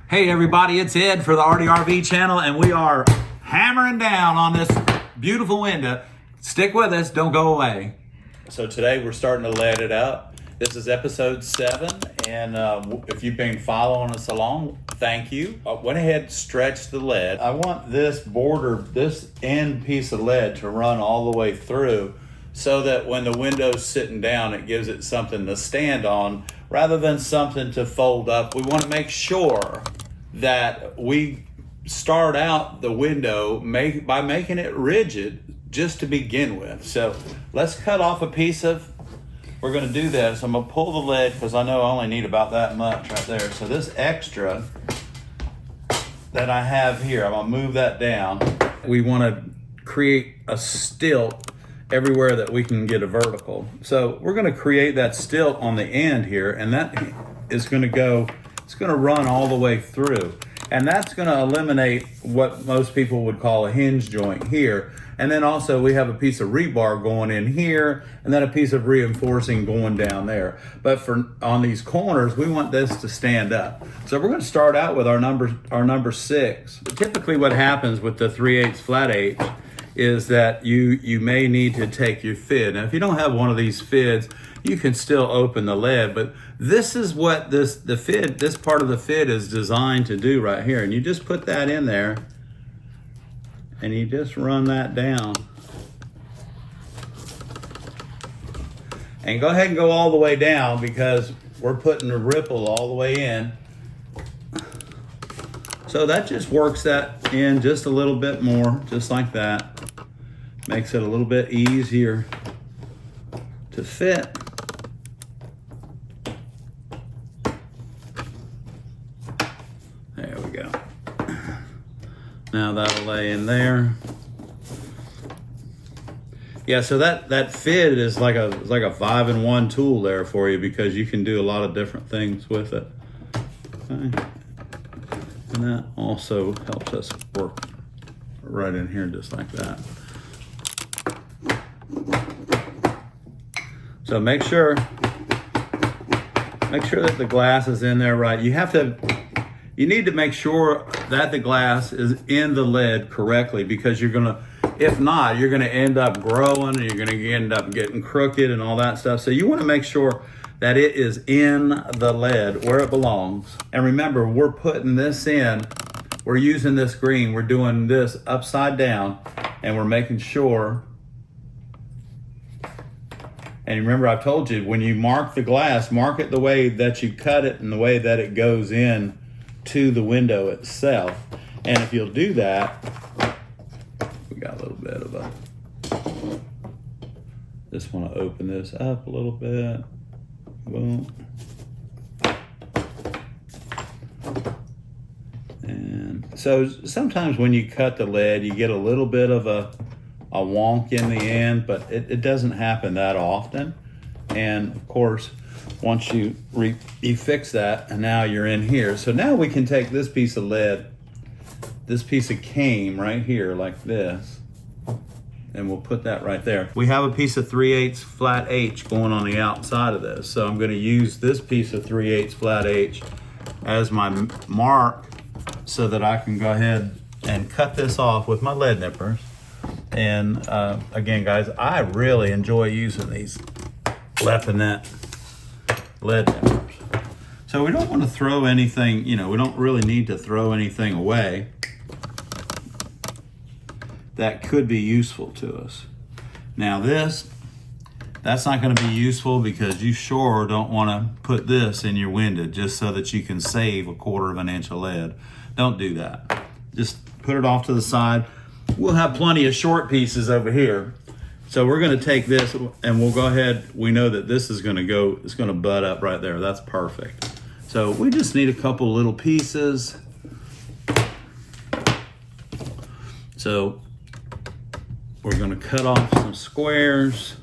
Hey everybody, it's Ed for the Artyrv channel, and we are hammering down on this beautiful window. Stick with us, don't go away. So today we're starting to lead it out. This is episode 7, and if you've been following us along, thank you. I went ahead and stretched the lead. I want this border, this end piece of lead to run all the way through so that when the window's sitting down, it gives it something to stand on rather than something to fold up. We want to make sure that we start out the window by making it rigid just to begin with. So let's cut off a piece of, we're going to do this. I'm going to pull the lead because I know I only need about that much right there. So this extra that I have here, I'm going to move that down. We want to create a stilt everywhere that we can get a vertical. So we're going to create that stilt on the end here, and that is going to go, it's going to run all the way through. And that's going to eliminate what most people would call a hinge joint here. And then also we have a piece of rebar going in here, and then a piece of reinforcing going down there. But on these corners, we want this to stand up. So we're going to start out with our number 6. Typically what happens with the 3/8 flat H is that you may need to take your fid. Now if you don't have one of these fids, you can still open the lead, but this is what this part of the fid is designed to do right here. And you just put that in there and you just run that down. And go ahead and go all the way down because we're putting the ripple all the way in. So that just works that in just a little bit more, just like that. Makes it a little bit easier to fit. There we go. Now that'll lay in there. Yeah, so that fid is like a 5-in-1 tool there for you because you can do a lot of different things with it. Okay. And that also helps us work right in here just like that. So make sure that the glass is in there right. You need to make sure that the glass is in the lead correctly because if not, you're gonna end up growing and you're gonna end up getting crooked and all that stuff. So you wanna make sure that it is in the lead where it belongs. And remember, we're putting this in, we're using this green, we're doing this upside down, and we're making sure. And remember, I told you, when you mark the glass, mark it the way that you cut it and the way that it goes in to the window itself. And if you'll do that, we got a little bit of just want to open this up a little bit. Boom. And so sometimes when you cut the lead, you get a little bit of a wonk in the end, but it doesn't happen that often. And of course, once you fix that, and now you're in here. So now we can take this piece of lead, this piece of cane right here like this, and we'll put that right there. We have a piece of 3/8 flat H going on the outside of this. So I'm gonna use this piece of 3/8 flat H as my mark so that I can go ahead and cut this off with my lead nippers. And again, guys, I really enjoy using these Lepinette lead nippers. So we don't want to throw anything, we don't really need to throw anything away that could be useful to us. Now that's not going to be useful because you sure don't want to put this in your window just so that you can save 1/4 of an inch of lead. Don't do that. Just put it off to the side. We'll have plenty of short pieces over here. So we're going to take this and we'll go ahead. We know that this is going to go, it's going to butt up right there. That's perfect. So we just need a couple little pieces. So we're going to cut off some squares.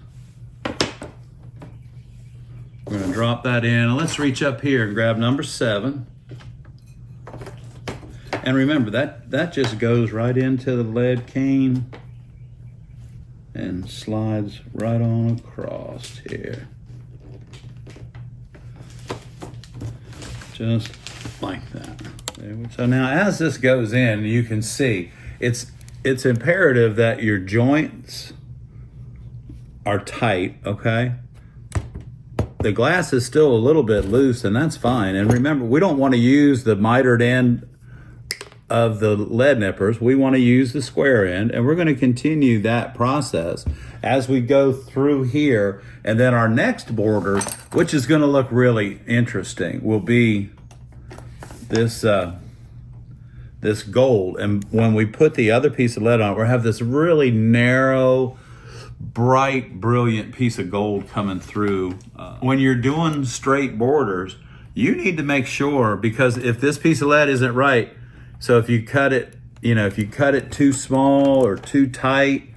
We're going to drop that in. And let's reach up here and grab number 7. And remember, that just goes right into the lead cane and slides right on across here. Just like that. So now as this goes in, you can see it's imperative that your joints are tight, okay? The glass is still a little bit loose, and that's fine. And remember, we don't want to use the mitered end of the lead nippers. We want to use the square end, and we're going to continue that process as we go through here. And then our next border, which is going to look really interesting, will be this this gold. And when we put the other piece of lead on, we'll have this really narrow, bright, brilliant piece of gold coming through. When you're doing straight borders, you need to make sure, because if this piece of lead isn't right, so if you cut it, if you cut it too small or too tight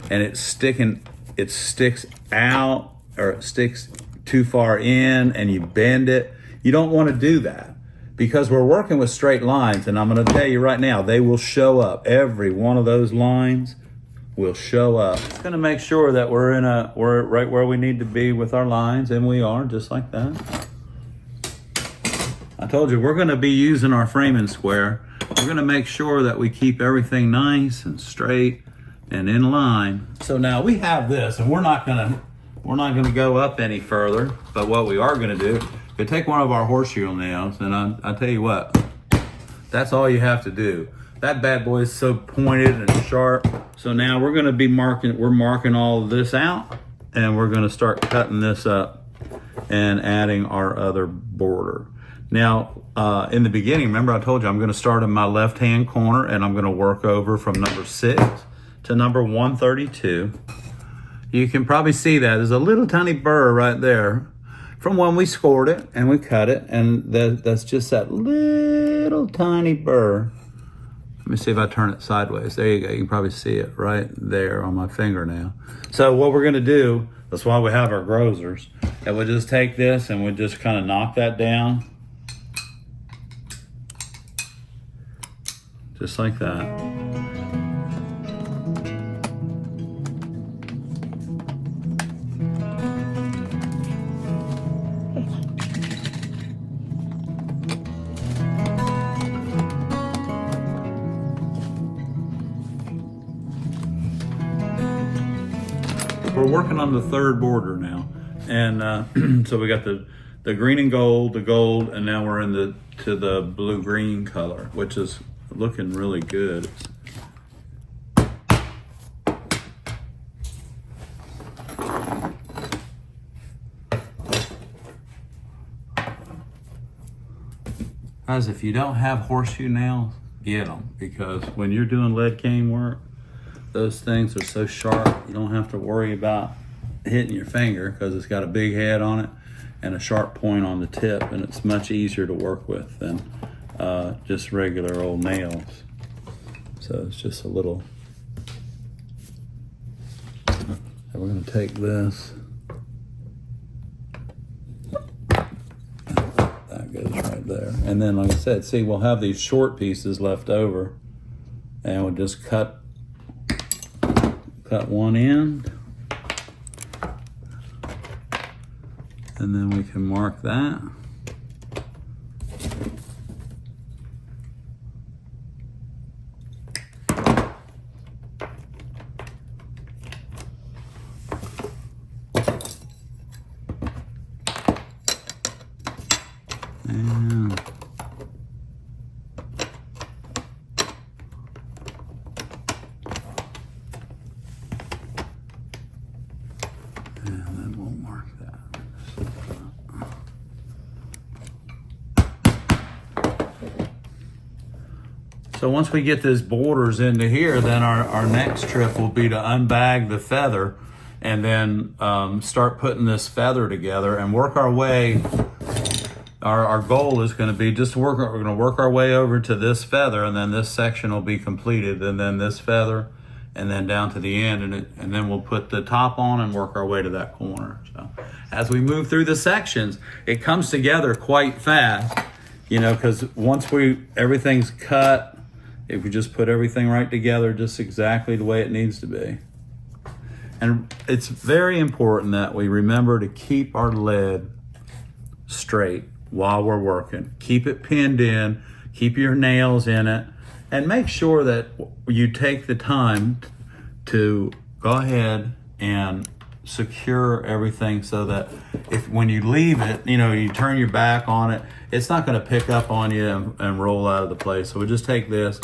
and it sticks out, or it sticks too far in and you bend it, you don't want to do that, because we're working with straight lines. And I'm going to tell you right now, they will show up. Every one of those lines will show up. It's going to make sure that we're right where we need to be with our lines, and we are, just like that. I told you, we're going to be using our framing square. We're going to make sure that we keep everything nice and straight and in line. So now we have this, and we're not going to go up any further. But what we are going to do, we take one of our horseshoe nails, and I tell you what, that's all you have to do. That bad boy is so pointed and sharp. So now we're going to be marking all of this out, and we're going to start cutting this up and adding our other border. Now, in the beginning, remember I told you I'm going to start in my left-hand corner, and I'm going to work over from number 6 to number 132. You can probably see that. There's a little tiny burr right there from when we scored it and we cut it, and that's just that little tiny burr. Let me see if I turn it sideways. There you go. You can probably see it right there on my fingernail. So what we're going to do, that's why we have our grozers, and we'll just take this and we'll just kind of knock that down. Just like that. We're working on the third border now. And so we got the green and gold, the gold, and now we're to the blue-green color, which is looking really good. Guys, if you don't have horseshoe nails, get them, because when you're doing lead cane work, those things are so sharp, you don't have to worry about hitting your finger, because it's got a big head on it and a sharp point on the tip, and it's much easier to work with than just regular old nails. So it's just a little. And we're going to take this. That goes right there. And then, like I said, see, we'll have these short pieces left over, and we'll just cut one end, and then we can mark that. And then we'll mark that. So once we get these borders into here, then our next trip will be to unbag the feather, and then start putting this feather together and work our way. Our goal is going to be just we're going to work our way over to this feather, and then this section will be completed, and then this feather, and then down to the end, and then we'll put the top on and work our way to that corner. So as we move through the sections, it comes together quite fast, because once everything's cut, if we just put everything right together just exactly the way it needs to be. And it's very important that we remember to keep our lead straight. while we're working. Keep it pinned in, keep your nails in it, and make sure that you take the time to go ahead and secure everything so that if when you leave it, you turn your back on it, it's not going to pick up on you and roll out of the place. So we just take this,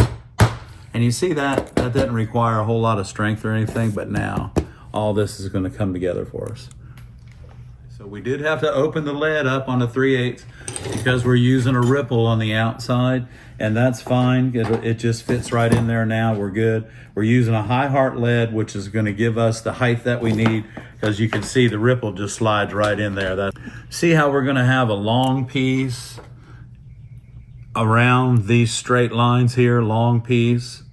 and you see that doesn't require a whole lot of strength or anything, but now all this is going to come together for us. So we did have to open the lead up on a 3/8 because we're using a ripple on the outside, and that's fine. It just fits right in there now. We're good. We're using a high heart lead, which is going to give us the height that we need, because you can see the ripple just slides right in there. See how we're going to have a long piece around these straight lines here, long piece.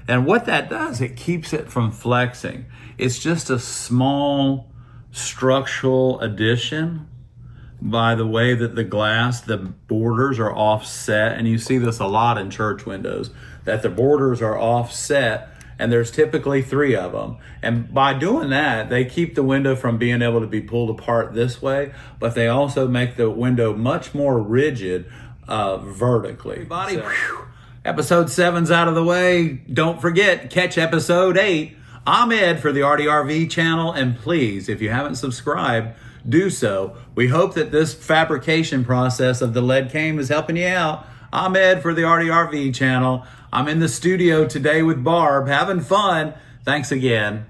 And what that does, it keeps it from flexing. It's just a small structural addition by the way that the borders are offset. And you see this a lot in church windows, that the borders are offset, and there's typically 3 of them. And by doing that, they keep the window from being able to be pulled apart this way, but they also make the window much more rigid vertically. Everybody, episode 7's out of the way. Don't forget, catch episode 8. I'm Ed for the Artyrv channel, and please, if you haven't subscribed, do so. We hope that this fabrication process of the lead came is helping you out. I'm Ed for the Artyrv channel. I'm in the studio today with Barb, having fun. Thanks again.